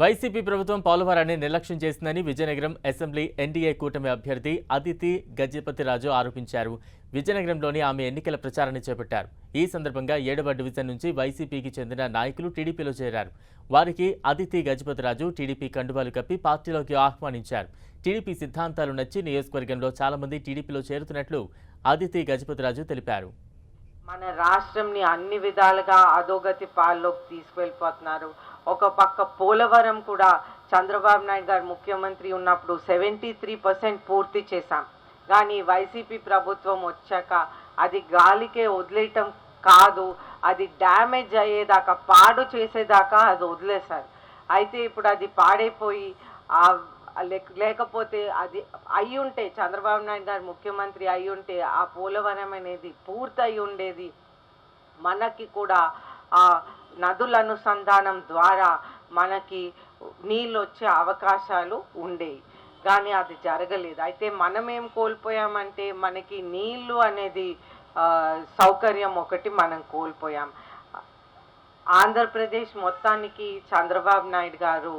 YCP ప్రభుత్వం పోలవరాన్ని నిర్లక్ష్యం చేసిందని విజయనగరం అసెంబ్లీ ఎన్డీఏ కూటమి అభ్యర్థి అదితి గజపతిరాజు ఆరోపించారు. విజయనగరంలోని ఆమె ఎన్నికల ప్రచారాన్ని చేపట్టారు. ఈ సందర్భంగా 7వ డివిజన్ నుంచి వైసీపీకి చెందిన నాయకులు టీడీపీలో చేరారు. వారికి అదితి గజపతిరాజు టీడీపీ కండువాలు కప్పి పార్టీలోకి ఆహ్వానించారు. టీడీపీ సిద్ధాంతాలు నచ్చి నియోజకవర్గంలో చాలా మంది టీడీపీలో చేరుతున్నట్లు అదితి గజపతిరాజు తెలిపారు. మన రాష్ట్రంని అన్ని విధాలుగా అధోగతి పాల్లోకి తీసుకెళ్ళిపోతున్నారు. ఒక పక్క పోలవరం కూడా చంద్రబాబు నాయుడు గారు ముఖ్యమంత్రి ఉన్నప్పుడు 73% పూర్తి చేశాం. కానీ వైసీపీ ప్రభుత్వం వచ్చాక అది గాలికే వదిలేయటం కాదు, అది డ్యామేజ్ అయ్యేదాకా, పాడు చేసేదాకా అది వదిలేశారు. అయితే ఇప్పుడు అది పాడైపోయి లేకపోతే అది అయ్యుంటే, చంద్రబాబు నాయుడు గారు ముఖ్యమంత్రి అయ్యుంటే ఆ పోలవరం అనేది పూర్తి అయి ఉండేది. మనకి కూడా ఆ నదుల అనుసంధానం ద్వారా మనకి నీళ్ళు వచ్చే అవకాశాలు ఉండేవి. కానీ అది జరగలేదు. అయితే మనం ఏం కోల్పోయామంటే మనకి నీళ్ళు అనేది సౌకర్యం ఒకటి మనం కోల్పోయాం. ఆంధ్రప్రదేశ్ మొత్తానికి చంద్రబాబు నాయుడు గారు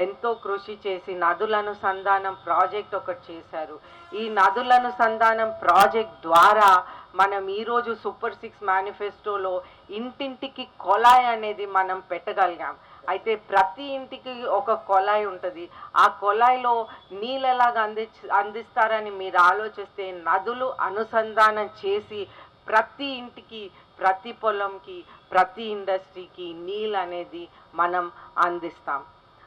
ఎంతో కృషి చేసి నదుల అనుసంధానం ప్రాజెక్ట్ ఒకటి చేశారు. ఈ నదుల అనుసంధానం ప్రాజెక్ట్ ద్వారా మనం ఈరోజు సూపర్ 6 మేనిఫెస్టోలో ఇంటింటికి కొలాయి అనేది మనం పెట్టగలిగాం. అయితే ప్రతి ఇంటికి ఒక కొలాయి ఉంటుంది. ఆ కొలాయిలో నీళ్ళు ఎలాగ అందిస్తారని మీరు ఆలోచిస్తే నదులు అనుసంధానం చేసి ప్రతి ఇంటికి, ప్రతి పొలంకి, ప్రతి ఇండస్ట్రీకి నీళ్ళు అనేది మనం అందిస్తాం.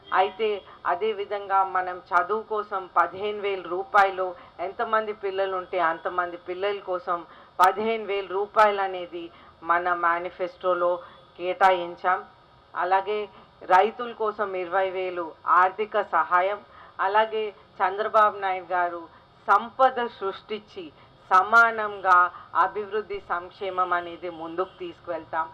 అయితే అదేవిధంగా మనం చదువు కోసం 15,000 రూపాయలు, ఎంతమంది పిల్లలు ఉంటే అంతమంది పిల్లల కోసం 15,000 రూపాయలు అనేది మన మేనిఫెస్టోలో కేటాయించాం. అలాగే రైతుల కోసం 20,000 ఆర్థిక సహాయం. అలాగే చంద్రబాబు నాయుడు గారు సంపద సృష్టించి సమానంగా అభివృద్ధి సంక్షేమం అనేది ముందుకు తీసుకువెళ్తాం.